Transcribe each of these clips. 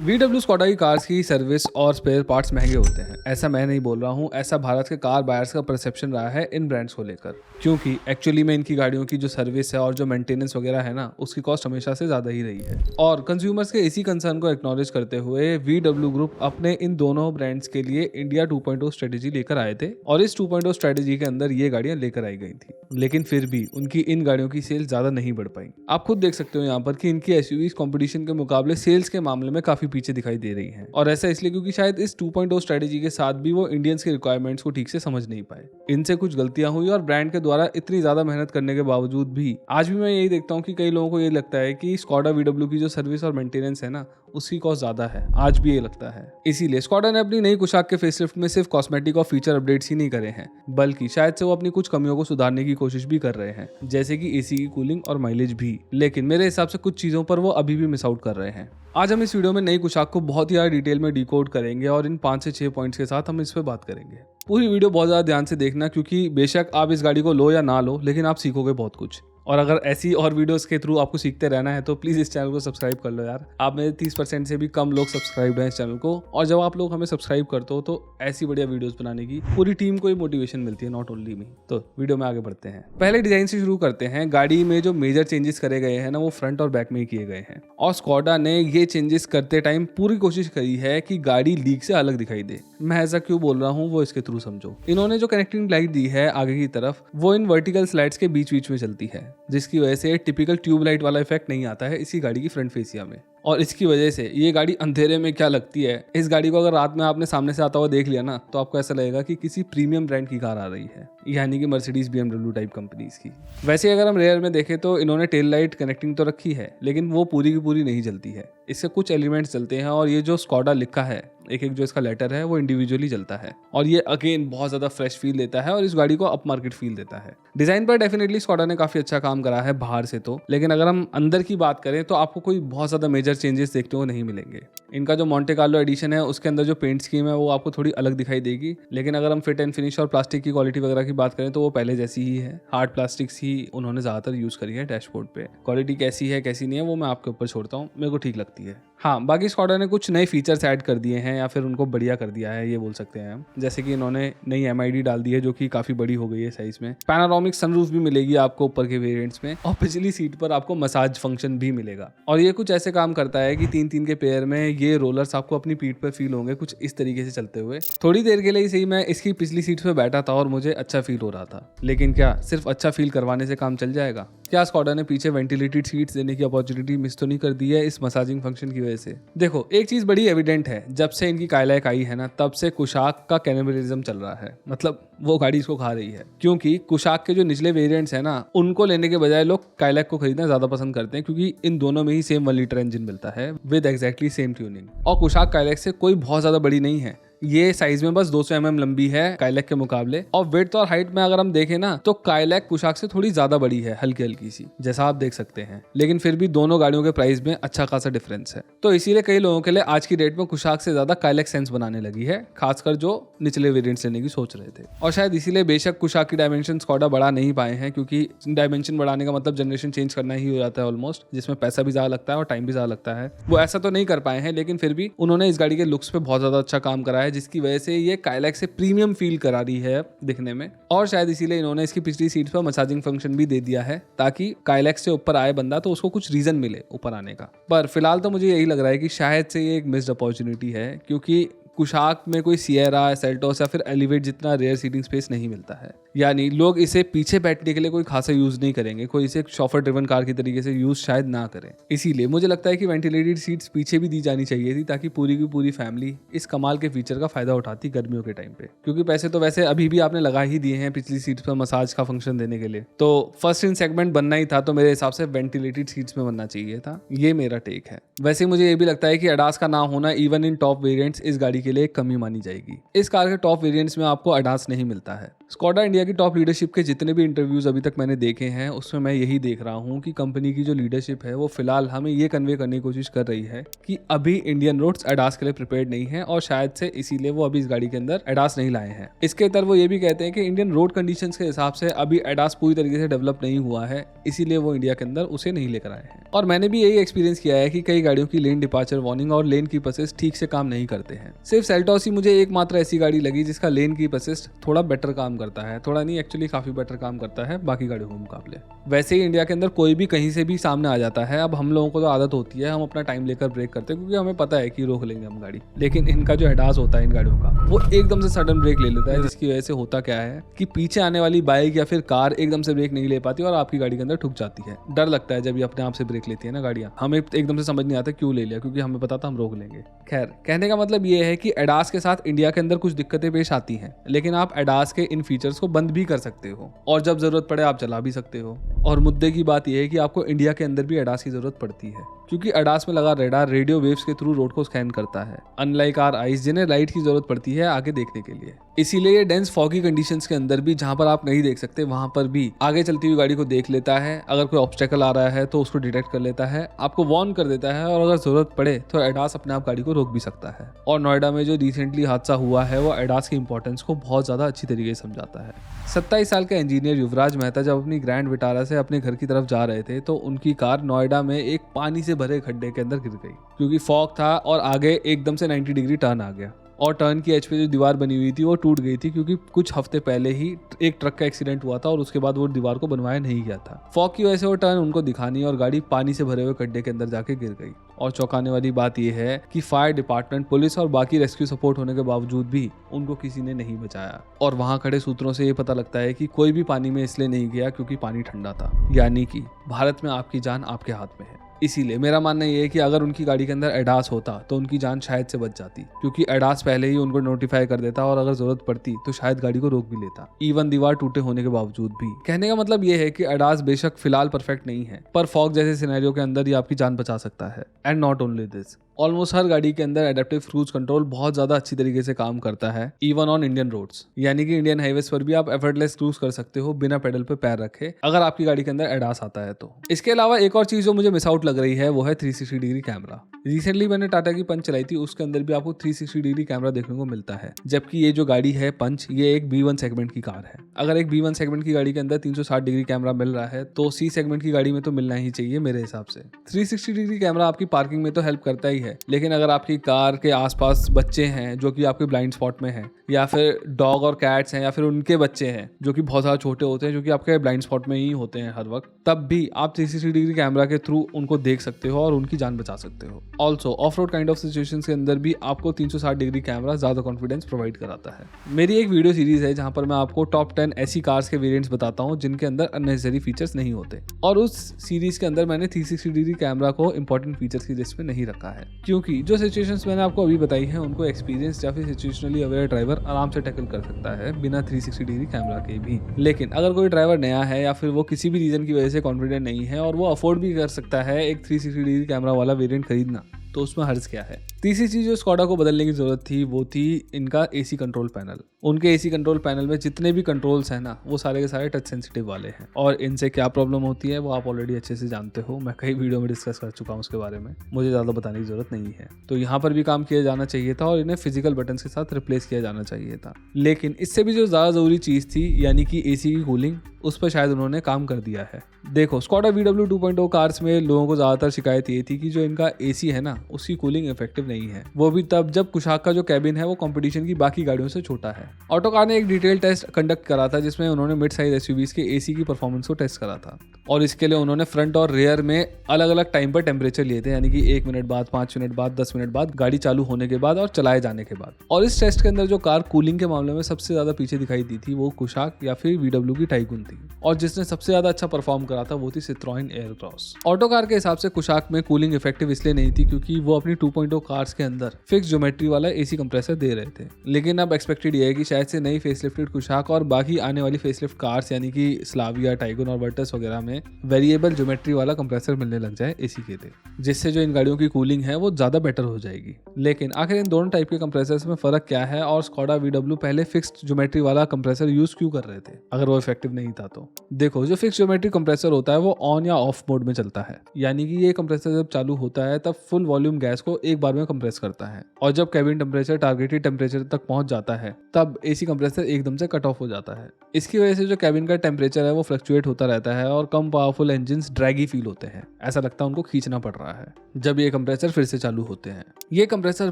VW Skoda की cars की service और स्पेयर पार्ट्स महंगे होते हैं। ऐसा मैं नहीं बोल रहा हूँ, ऐसा भारत के कार बायर्स का परसेप्शन रहा है इन ब्रांड्स को लेकर। क्योंकि एक्चुअली में इनकी गाड़ियों की जो सर्विस है और जो मेंटेनेंस वगैरह है ना, उसकी कॉस्ट हमेशा से ज़्यादा ही रही है। और कंज्यूमर्स के इसी कंसर्न को एक्नॉलेज करते हुए VW ग्रुप अपने इन दोनों ब्रांड्स के लिए इंडिया 2.0 स्ट्रेटेजी लेकर आए थे और इस 2.0 स्ट्रेटेजी के अंदर ये गाड़ियां लेकर आई गई थी। लेकिन फिर भी उनकी इन गाड़ियों की सेल ज़्यादा नहीं बढ़ पाई। आप खुद देख सकते हो यहाँ पर कि इनकी एसयूवीज कंपटीशन के मुकाबले सेल्स के मामले में काफ़ी पीछे दिखाई दे रही हैं। और ऐसा इसलिए क्योंकि शायद इस 2.0 स्ट्रेटेजी के साथ भी वो इंडियंस के रिक्वायरमेंट्स को ठीक से समझ नहीं पाए। इनसे कुछ गलतियां हुई और ब्रांड के द्वारा इतनी ज़्यादा मेहनत करने के बावजूद भी आज भी मैं यही देखता हूँ कि कई लोगों को ये लगता है कि स्कोडा VW की जो सर्विस और मेंटेनेंस है ना, उसकी कॉस्ट ज़्यादा है। आज भी ये लगता है। इसीलिए स्कोडा ने अपनी नई कुशाक के फेसलिफ्ट में सिर्फ कॉस्मेटिक और फीचर अपडेट्स ही नहीं करे हैं, बल्कि शायद से वो अपनी कुछ कमियों को सुधारने की कोशिश भी कर रहे हैं, जैसे कि एसी की कूलिंग और माइलेज भी। लेकिन मेरे हिसाब से कुछ चीज़ों पर वो अभी भी मिस आउट कर रहे हैं। आज हम इस वीडियो में नई कुशाक को बहुत ही ज़्यादा डिटेल में डिकोड करेंगे और इन 5 से 6 पॉइंट्स के साथ हम इस पर बात करेंगे। पूरी वीडियो बहुत ज़्यादा ध्यान से देखना, क्योंकि बेशक आप इस गाड़ी को लो या ना लो, लेकिन आप सीखोगे बहुत कुछ। और अगर ऐसी और वीडियोस के थ्रू आपको सीखते रहना है तो प्लीज़ इस चैनल को सब्सक्राइब कर लो यार। आप मेरे 30% से भी कम लोग सब्सक्राइब हैं इस चैनल को, और जब आप लोग हमें सब्सक्राइब करते हो तो ऐसी बढ़िया वीडियोस बनाने की पूरी टीम को ही मोटिवेशन मिलती है, नॉट ओनली मी। तो वीडियो में आगे बढ़ते हैं। पहले डिजाइन से शुरू करते हैं। गाड़ी में जो मेजर चेंजेस करे गए हैं ना, वो फ्रंट और बैक में ही किए गए हैं। और स्कोडा ने ये चेंजेस करते टाइम पूरी कोशिश करी है कि गाड़ी लीक से अलग दिखाई दे। मैं ऐसा क्यों बोल रहा हूँ वो इसके थ्रू समझो। इन्होंने जो कनेक्टिंग लाइट दी है आगे की तरफ, वो इन वर्टिकल स्लाइड्स के बीच बीच में चलती है, जिसकी वजह से टिपिकल ट्यूबलाइट वाला इफेक्ट नहीं आता है इसी गाड़ी की फ्रंट फेसिया में। और इसकी वजह से ये गाड़ी अंधेरे में क्या लगती है। इस गाड़ी को अगर रात में आपने सामने से आता हुआ देख लिया ना, तो आपको ऐसा लगेगा कि किसी प्रीमियम ब्रांड की कार आ रही है, यानी कि मर्सिडीज BMW टाइप कंपनीज की। वैसे अगर हम रेयर में देखें तो इन्होंने टेल लाइट कनेक्टिंग तो रखी है, लेकिन वो पूरी की पूरी नहीं जलती है। इससे कुछ एलिमेंट्स चलते हैं और ये जो स्कोडा लिखा है, एक एक जो इसका लेटर है, वो इंडिविजुअली जलता है। और ये अगेन बहुत ज़्यादा फ्रेश फील देता है और इस गाड़ी को अप मार्केट फील देता है। डिज़ाइन पर डेफिनेटली स्कोडा ने काफ़ी अच्छा काम करा है बाहर से तो, लेकिन अगर हम अंदर की बात करें तो आपको कोई बहुत ज़्यादा मेजर चेंजेस देखने को नहीं मिलेंगे। इनका जो मोंटे कार्लो एडिशन है, उसके अंदर जो पेंट स्कीम है वो आपको थोड़ी अलग दिखाई देगी। लेकिन अगर हम फिट एंड फिनिश और प्लास्टिक की क्वालिटी वगैरह की बात करें तो वो पहले जैसी ही है। हार्ड प्लास्टिक्स ही उन्होंने ज़्यादातर यूज़ करी है डैशबोर्ड पे। क्वालिटी कैसी है कैसी नहीं है वो मैं आपके ऊपर छोड़ता हूँ, मेरे को ठीक लगती है। हाँ, बाकी स्कोडा ने कुछ नए फीचर्स ऐड कर दिए हैं, या फिर उनको बढ़िया कर दिया है ये बोल सकते हैं हम। जैसे कि इन्होंने नई MID डाल दी है, जो कि काफ़ी बड़ी हो गई है साइज़ में। पैनारोमिक सनरूफ भी मिलेगी आपको ऊपर के वेरिएंट्स में, और पिछली सीट पर आपको मसाज फंक्शन भी मिलेगा। और ये कुछ ऐसे काम करता है कि 3-3 के पेयर में ये रोलर्स आपको अपनी पीठ पर फील होंगे कुछ इस तरीके से चलते हुए। थोड़ी देर के लिए सही मैं इसकी पिछली सीट पर बैठा था और मुझे अच्छा फील हो रहा था, लेकिन क्या सिर्फ अच्छा फील करवाने से काम चल जाएगा? क्या स्कोडा ने पीछे वेंटिलेटेड सीट्स देने की अपॉर्चुनिटी मिस तो नहीं कर दी है इस मसाजिंग फंक्शन की वजह से? देखो, एक चीज बड़ी एविडेंट है, जब से इनकी काइलैक आई है ना, तब से कुशाक का कैनिबलिज्म चल रहा है। मतलब वो गाड़ी इसको खा रही है, क्योंकि कुशाक के जो निचले वेरिएंट्स है ना, उनको लेने के बजाय लोग काइलैक को खरीदना ज्यादा पसंद करते हैं, क्योंकि इन दोनों में ही सेम 1 लीटर इंजन मिलता है विद एग्जैक्टली सेम ट्यूनिंग। और कुशाक काइलैक से कोई बहुत ज्यादा बड़ी नहीं है, ये साइज में बस 200 mm लंबी है काइलैक के मुकाबले। और वेट और हाइट में अगर हम देखें ना, तो काइलैक कुशाक से थोड़ी ज्यादा बड़ी है, हल्की हल्की सी, जैसा आप देख सकते हैं। लेकिन फिर भी दोनों गाड़ियों के प्राइस में अच्छा खासा डिफरेंस है। तो इसीलिए कई लोगों के लिए आज की डेट में कुशाक से ज्यादा काइलैक सेंस बनाने लगी है, खासकर जो निचले वेरिएंट्स लेने की सोच रहे थे। और शायद इसीलिए बेशक कुशाक की डायमेंशन स्कोडा बढ़ा नहीं पाए हैं, क्योंकि डायमेंशन बढ़ाने का मतलब जनरेशन चेंज करना ही हो जाता है ऑलमोस्ट, जिसमें पैसा भी ज्यादा लगता है और टाइम भी ज्यादा लगता है। वो ऐसा तो नहीं कर पाए हैं, लेकिन फिर भी उन्होंने इस गाड़ी के लुक्स पे बहुत ज्यादा अच्छा काम करा है, जिसकी वजह से ये काइलैक से प्रीमियम फील करा रही है दिखने में। और शायद इसीलिए इन्होंने इसकी पिछली सीट पर मसाजिंग फंक्शन भी दे दिया है, ताकि काइलैक से ऊपर आए बंदा तो उसको कुछ रीजन मिले ऊपर आने का। पर फिलहाल तो मुझे यही लग रहा है कि शायद से ये एक मिस्ड अपॉर्चुनिटी है, क्योंकि कुशाक में कोई सिएरा, सेल्टोस या फिर एलिवेट जितना रेयर सीटिंग स्पेस नहीं मिलता है। यानी लोग इसे पीछे बैठने के लिए कोई खासा यूज नहीं करेंगे, कोई इसे शॉफर ड्रिवन कार की तरीके से यूज शायद ना करें। इसीलिए मुझे लगता है कि वेंटिलेटेड सीट्स पीछे भी दी जानी चाहिए थी, ताकि पूरी की पूरी फैमिली इस कमाल के फीचर का फायदा उठाती गर्मियों के टाइम पे। क्योंकि पैसे तो वैसे अभी भी आपने लगा ही दिए हैं पिछली सीट्स पर मसाज का फंक्शन देने के लिए, तो फर्स्ट इन सेगमेंट बनना ही था, तो मेरे हिसाब से वेंटिलेटेड सीट्स में बनना चाहिए था। ये मेरा टेक है। वैसे मुझे ये भी लगता है कि अडास का ना होना इवन इन टॉप वेरिएंट्स इस गाड़ी के लिए कमी मानी जाएगी। इस कार के टॉप वेरिएंट्स में आपको अडास नहीं मिलता है। स्कोडा इंडिया की टॉप लीडरशिप के जितने भी इंटरव्यूज अभी तक मैंने देखे हैं उसमें मैं यही देख रहा हूँ कि कंपनी की जो लीडरशिप है वो फिलहाल हमें ये कन्वे करने की कोशिश कर रही है कि अभी इंडियन रोड्स एडास के लिए प्रिपेयर्ड नहीं है और शायद से इसीलिए वो अभी इस गाड़ी के अंदर एडास नहीं लाए हैं। इसके तरफ वो ये भी कहते हैं कि इंडियन रोड कंडीशंस के हिसाब से अभी एडास पूरी तरीके से डेवलप नहीं हुआ है, इसीलिए वो इंडिया के अंदर उसे नहीं लेकर आए हैं। और मैंने भी यही एक्सपीरियंस किया है कि कई गाड़ियों की लेन डिपार्चर वार्निंग और लेन कीप असिस्ट ठीक से काम नहीं करते हैं। सिर्फ सेल्टॉस ही मुझे एकमात्र ऐसी गाड़ी लगी जिसका लेन कीप असिस्ट थोड़ा बेटर काम करता है, थोड़ा नहीं एक्चुअली काफी बेटर काम करता है बाकी गाड़ियों के मुकाबले। वैसे ही इंडिया के अंदर कोई भी कहीं से भी सामने आ जाता है, अब हम लोगों को तो आदत होती है हम अपना टाइम लेकर ब्रेक करते हैं क्योंकि हमें पता है कि रोक लेंगे हम गाड़ी, लेकिन इनका जो एडास होता है इन गाड़ियों का वो एकदम से सडन ब्रेक ले लेता है, जिसकी वजह से होता क्या है कि पीछे आने वाली बाइक या फिर कार एकदम से ब्रेक नहीं ले पाती और आपकी गाड़ी के अंदर ठुक जाती है। डर लगता है जब ये अपने आप से ब्रेक लेती है ना गाड़ियां, हमें एकदम से समझ नहीं आता क्यों ले लिया, क्योंकि हमें पता था हम रोक लेंगे। खैर, कहने का मतलब ये है कि एडास के साथ इंडिया के अंदर कुछ दिक्कतें पेश आती हैं, लेकिन आप एडास के इन फीचर्स को बंद भी कर सकते हो और जब जरूरत पड़े आप चला भी सकते हो। और मुद्दे की बात यह है कि आपको इंडिया के अंदर भी एडास की जरूरत पड़ती है क्योंकि एडास में लगा रेडार रेडियो वेव्स के थ्रू रोड को स्कैन करता है, अनलाइक आर आइस जिन्हें लाइट की जरूरत पड़ती है आगे देखने के लिए। इसीलिए ये डेंस फॉगी कंडीशंस के अंदर भी जहां पर आप नहीं देख सकते वहां पर भी आगे चलती हुई गाड़ी को देख लेता है, अगर कोई ऑब्स्टेकल आ रहा है तो उसको डिटेक्ट कर लेता है, आपको वार्न कर देता है और अगर जरूरत पड़े तो एडास अपने आप गाड़ी को रोक भी सकता है। और नोएडा में जो रिसेंटली हादसा हुआ है वो एडास की इंपॉर्टेंस को बहुत ज्यादा अच्छी तरीके से समझाता है। 27 साल के इंजीनियर युवराज मेहता जब अपनी ग्रैंड विटारा से अपने घर की तरफ जा रहे थे तो उनकी कार नोएडा में एक पानी से भरे खड्डे के अंदर गिर गई क्योंकि फॉग था और आगे एकदम से 90 डिग्री टर्न आ गया और टर्न की एज पे जो दीवार बनी हुई थी वो टूट गई थी क्योंकि कुछ हफ्ते पहले ही एक ट्रक का एक्सीडेंट हुआ था और उसके बाद वो दीवार को बनवाया नहीं गया था। फॉग की वजह से वो टर्न उनको दिखा नहीं और गाड़ी पानी से भरे हुए गड्ढे के अंदर जाके गिर गई। और चौंकाने वाली बात यह है कि फायर डिपार्टमेंट, पुलिस और बाकी रेस्क्यू सपोर्ट होने के बावजूद भी उनको किसी ने नहीं बचाया। और वहां खड़े सूत्रों से ये पता लगता है कि कोई भी पानी में इसलिए नहीं गया क्योंकि पानी ठंडा था, यानी कि भारत में आपकी जान आपके हाथ में है। इसीलिए मेरा मानना ये है कि अगर उनकी गाड़ी के अंदर एडास होता तो उनकी जान शायद से बच जाती क्योंकि एडास पहले ही उनको नोटिफाई कर देता और अगर जरूरत पड़ती तो शायद गाड़ी को रोक भी लेता, इवन दीवार टूटे होने के बावजूद भी। कहने का मतलब ये है कि एडास बेशक फिलहाल परफेक्ट नहीं है पर फॉग जैसे सिनेरियो के अंदर ही आपकी जान बचा सकता है। And not only this, almost हर गाड़ी के अंदर एडेप्टिव क्रूज कंट्रोल बहुत ज्यादा अच्छी तरीके से काम करता है, इवन ऑन इंडियन रोड्स, यानी कि इंडियन हाईवेज पर भी आप एफर्टलेस क्रूज कर सकते हो बिना पेडल पे पैर रखे अगर आपकी गाड़ी के अंदर एडास आता है तो। इसके अलावा एक और चीज जो मुझे मिस आउट लग रही है वो है 360 डिग्री कैमरा। रिसेंटली मैंने टाटा की पंच चलाई थी, उसके अंदर भी आपको 360 डिग्री कैमरा देखने को मिलता है, जबकि ये जो गाड़ी है पंच ये एक B1 सेगमेंट की कार है। अगर एक B1 सेगमेंट की गाड़ी के अंदर 360 डिग्री कैमरा मिल रहा है तो C सेगमेंट की गाड़ी में तो मिलना ही चाहिए मेरे हिसाब से। 360 डिग्री कैमरा आपकी पार्किंग में तो हेल्प करता ही है, लेकिन अगर आपकी कार के आसपास बच्चे हैं जो कि आपके ब्लाइंड स्पॉट में हैं, या फिर डॉग और कैट्स हैं या फिर उनके बच्चे हैं जो कि बहुत ज़्यादा छोटे होते हैं जो कि आपके ब्लाइंड स्पॉट में ही होते हैं हर वक्त, तब भी आप 360 डिग्री कैमरा के थ्रू उनको देख सकते हो और उनकी जान बचा सकते हो। Also of road kind of situations के अंदर भी आपको 360 डिग्री कैमरा ज़्यादा कॉन्फिडेंस प्रोवाइड कराता है। मेरी एक वीडियो सीरीज है जहाँ पर मैं आपको टॉप 10 ऐसी कार्स के वेरिएंट्स बताता हूँ जिनके अंदर अननेसेसरी फीचर्स नहीं होते, और उस सीरीज के अंदर मैंने 360 डिग्री कैमरा को इंपॉर्टेंट फीचर्स की लिस्ट में नहीं रखा है क्योंकि जो सिचुएशंस मैंने आपको अभी बताई हैं उनको एक्सपीरियंस या फिर सिचुएशनली अवेयर ड्राइवर आराम से टैकल कर सकता है बिना 360 डिग्री कैमरा के भी। लेकिन अगर कोई ड्राइवर नया है या फिर वो किसी भी रीजन की वजह से कॉन्फिडेंट नहीं है और वो अफोर्ड भी कर सकता है एक 360 डिग्री कैमरा वाला वेरिएंट खरीदना, तो उसमें हर्ज क्या है। तीसरी चीज जो स्कोडा को बदलने की जरूरत थी वो थी इनका एसी कंट्रोल पैनल। उनके एसी कंट्रोल पैनल में जितने भी कंट्रोल्स हैं ना वो सारे के सारे टच सेंसिटिव वाले हैं और इनसे क्या प्रॉब्लम होती है वो आप ऑलरेडी अच्छे से जानते हो, मैं कई वीडियो में डिस्कस कर चुका हूँ उसके बारे में, मुझे ज़्यादा बताने की जरूरत नहीं है। तो यहाँ पर भी काम किया जाना चाहिए था और इन्हें फिजिकल बटन के साथ रिप्लेस किया जाना चाहिए था, लेकिन इससे भी जो ज़्यादा ज़रूरी चीज़ थी यानी कि एसी की कूलिंग, उस पर शायद उन्होंने काम कर दिया है। देखो स्कोडा VW 2.0 कार्स में लोगों को ज़्यादातर शिकायत ये थी कि जो इनका एसी है ना उसकी कूलिंग इफेक्टिव नहीं है, वो भी तब जब कुशाक का जो कैबिन है वो कंपटीशन की बाकी गाड़ियों से छोटा है। ऑटोकार ने एक डिटेल टेस्ट कंडक्ट करा था जिसमें उन्होंने मिड साइज एसयूवीज के एसी की परफॉर्मेंस को टेस्ट करा था और इसके लिए उन्होंने फ्रंट और रेयर में अलग अलग टाइम पर टेम्परेचर लिए थे, यानी कि 1 मिनट बाद, 5 मिनट बाद, 10 मिनट बाद, गाड़ी चालू होने के बाद और चलाए जाने के बाद। और इस टेस्ट के अंदर जो कार कूलिंग के मामले में सबसे ज्यादा पीछे दिखाई दी थी वो कुशाक या फिर VW की टाइगुन थी, और जिसने सबसे ज्यादा अच्छा परफॉर्म करा था वो थी सिट्रोइन एयरक्रॉस। ऑटोकार के हिसाब से कुशाक में कूलिंग इफेक्टिव इसलिए नहीं थी क्योंकि कि वो अपनी 2.0 कार्स के अंदर फिक्स ज्योमेट्री वाला एसी कंप्रेसर दे रहे थे। लेकिन अब एक्सपेक्टेड ये है कि शायद से नई फेसलिफ्टेड कुशाक और बाकी आने वाली फेसलिफ्ट कार्स यानी कि स्लाविया, टाइगन और वर्टस वगैरह में वेरिएबल ज्योमेट्री वाला कंप्रेसर मिलने लग जाए एसी के लिए, जिससे जो इन गाड़ियों की कूलिंग है वो ज़्यादा बेटर हो जाएगी। लेकिन आखिर इन दोनों टाइप के कंप्रेसर्स में फ़र्क क्या है और स्कोडा VW पहले फिक्स्ड ज्योमेट्री वाला कंप्रेसर यूज़ क्यों कर रहे थे अगर वो इफेक्टिव नहीं था तो? देखो, जो फिक्स्ड ज्योमेट्री कंप्रेसर होता है वो ऑन या ऑफ मोड में चलता है, यानी कि ये कंप्रेसर जब चालू होता है तब फुल वॉल्यूम गैस को एक बार में कंप्रेस करता है, और जब कैबिन टेम्परेचर टारगेटेड टेम्परेचर तक पहुंच जाता है तब एसी कंप्रेसर एकदम से कट ऑफ हो जाता है। इसकी वजह से जो कैबिन का टेम्परेचर है वो फ्लक्चुएट होता रहता है और कम पावरफुल इंजन्स ड्रैगी फील होते हैं, ऐसा लगता है उनको खींचना पड़ रहा है जब ये कंप्रेसर फिर से चालू होते हैं। ये कंप्रेसर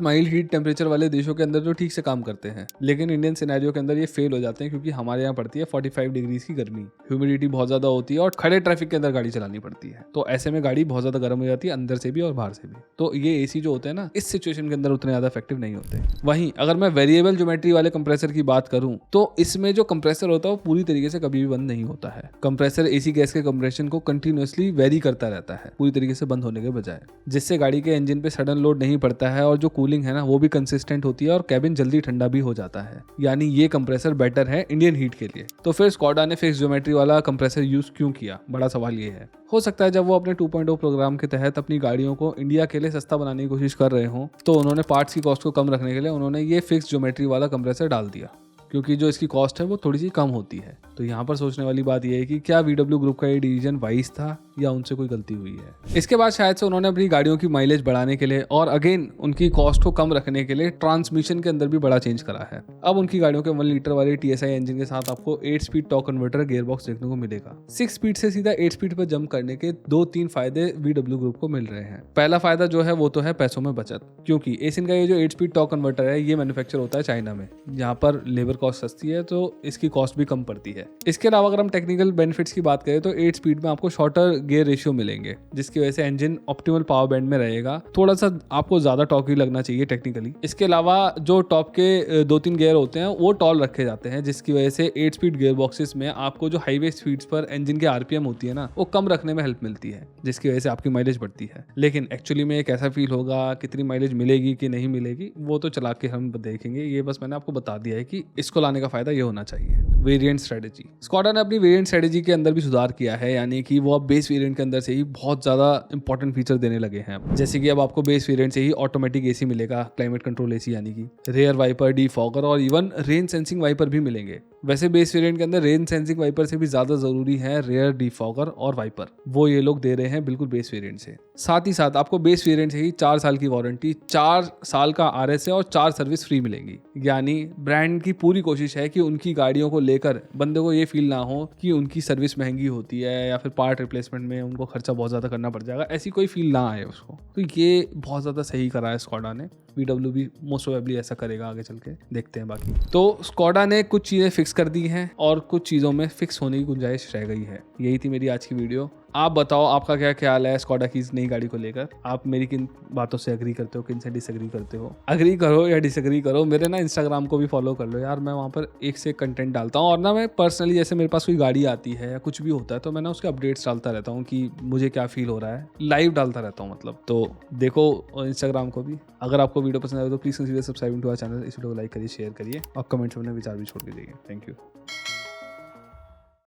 माइल्ड हीट टेम्परेचर वाले देशों के अंदर तो ठीक से काम करते हैं, लेकिन इंडियन सिनेरियो के अंदर ये फेल हो जाते हैं क्योंकि हमारे यहाँ पड़ती है 45 डिग्रीज की गर्मी, ह्यूमिडिटी बहुत ज्यादा होती है और खड़े ट्रैफिक के अंदर गाड़ी चलानी पड़ती है, तो ऐसे में गाड़ी बहुत ज्यादा गर्म हो जाती है अंदर से भी और बाहर से भी। तो ये एसी जो होते हैं ना, इस सिचुएशन के अंदर उतने ज्यादा इफेक्टिव नहीं होते। वहीं अगर मैं वेरिएबल ज्योमेट्री वाले कंप्रेसर की बात करूं तो इसमें जो कंप्रेसर होता है वो पूरी तरीके से कभी भी बंद नहीं होता है। कंप्रेसर एसी गैस के कंप्रेशन को कंटिन्यूअसली वेरी करता रहता है पूरी तरीके से बंद होने के बजाय, जिससे गाड़ी के इंजन पे सडन लोड नहीं पड़ता है और जो कूलिंग है ना वो भी कंसिस्टेंट होती है और कैबिन जल्दी ठंडा भी हो जाता है। यानी ये कंप्रेसर बेटर है इंडियन हीट के लिए। तो फिर स्कोडा ने फिक्स ज्योमेट्री वाला कंप्रेसर यूज क्यों किया? बड़ा सवाल ये है। हो सकता है जब वो अपने 2.0 प्रोग्राम के तहत अपनी गाड़ियों को इंडिया के लिए सस्ता बनाने की कोशिश कर रहे हों, तो उन्होंने पार्ट्स की कॉस्ट को कम रखने के लिए उन्होंने ये फिक्स ज्योमेट्री वाला कंप्रेसर डाल दिया, क्योंकि जो इसकी कॉस्ट है वो थोड़ी सी कम होती है। तो यहाँ पर सोचने वाली बात यह है कि क्या VW ग्रुप का ये डिसीजन वाइज था या उनसे कोई गलती हुई है। इसके बाद शायद से उन्होंने अपनी गाड़ियों की माइलेज बढ़ाने के लिए और अगेन उनकी कॉस्ट को कम रखने के लिए ट्रांसमिशन के अंदर भी बड़ा चेंज करा है। अब उनकी गाड़ियों के 1 लीटर वाले TSI इंजन के साथ आपको 8 speed torque converter gear box देखने को मिलेगा। 6 स्पीड से सीधा 8 स्पीड पर जंप करने के 2-3 फायदे VW ग्रुप को मिल रहे हैं। पहला फायदा जो है वो तो है पैसों में बचत, क्योंकि एसियन का ये जो 8 स्पीड टॉर्क कन्वर्टर है ये मैन्युफैक्चर होता है चाइना में, जहाँ पर लेबर कॉस्ट सस्ती है तो इसकी कॉस्ट भी कम पड़ती है। इसके अलावा अगर हम टेक्निकल बेनिफिट्स की बात करें तो 8 स्पीड में आपको शॉर्टर गियर रेशियो मिलेंगे, जिसकी वजह से इंजन ऑप्टिमल पावर बैंड में रहेगा। थोड़ा सा आपको ज्यादा टॉर्क ही लगना चाहिए टेक्निकली। इसके अलावा जो टॉप के 2-3 गियर होते हैं वो टॉल रखे जाते हैं, जिसकी वजह से 8 स्पीड गियर बॉक्सेस में आपको जो हाईवे स्पीड्स पर इंजन के RPM होती है ना वो कम रखने में हेल्प मिलती है, जिसकी वजह से आपकी माइलेज बढ़ती है। लेकिन एक्चुअली में कैसा फील होगा, कितनी माइलेज मिलेगी कि नहीं मिलेगी, वो तो चला के हम देखेंगे। ये बस मैंने आपको बता दिया है कि इसको लाने का फायदा ये होना चाहिए। वेरिएंट स्ट्रेटेजी, स्कोडा ने अपनी वेरिएंट स्ट्रेटेजी के अंदर भी सुधार किया है, यानी कि वो अब बेस वेरिएंट के अंदर से ही बहुत ज्यादा इंपॉर्टेंट फीचर देने लगे हैं। जैसे कि अब आपको बेस वेरिएंट से ही ऑटोमेटिक एसी मिलेगा, क्लाइमेट कंट्रोल एसी यानी कि रेयर वाइपर, डीफॉगर और इवन रेन सेंसिंग वाइपर भी मिलेंगे। वैसे बेस वेरिएंट के अंदर रेन सेंसिंग वाइपर से भी ज्यादा जरूरी है रेयर, डीफॉगर और वाइपर, वो ये लोग दे रहे हैं बिल्कुल बेस वेरिएंट से। साथ ही साथ आपको बेस वेरिएंट से ही 4 साल की वारंटी, 4 साल का RSA और 4 सर्विस फ्री मिलेंगी। यानी ब्रांड की पूरी कोशिश है कि उनकी गाड़ियों को लेकर बंदे को ये फील ना हो कि उनकी सर्विस महंगी होती है या फिर पार्ट रिप्लेसमेंट में उनको खर्चा बहुत ज्यादा करना पड़ जाएगा, ऐसी कोई फील ना आए उसको। तो ये बहुत ज्यादा सही करा है स्कोडा ने। VW भी मोस्ट प्रोबेबली ऐसा करेगा आगे चल के, देखते हैं बाकी। तो स्कोडा ने कुछ चीजें फिक्स कर दी हैं और कुछ चीजों में फिक्स होने की गुंजाइश रह गई है। यही थी मेरी आज की वीडियो। आप बताओ आपका क्या ख्याल है स्कोडा की इस नई गाड़ी को लेकर। आप मेरी किन बातों से एग्री करते हो, किन से डिसएग्री करते हो? एग्री करो या डिसएग्री करो, मेरे ना इंस्टाग्राम को भी फॉलो कर लो यार। मैं वहाँ पर एक से कंटेंट डालता हूँ और ना मैं पर्सनली जैसे मेरे पास कोई गाड़ी आती है या कुछ भी होता है तो मैं ना उसके अपडेट्स डालता रहता हूँ कि मुझे क्या फील हो रहा है, लाइव डालता रहता हूँ मतलब। तो देखो इंस्टाग्राम को भी। अगर आपको वीडियो पसंद आए तो please consider subscribing to our channel. इस वीडियो को लाइक करिए, शेयर करिए और कमेंट्स में अपने विचार भी छोड़ के जाइए। Thank you.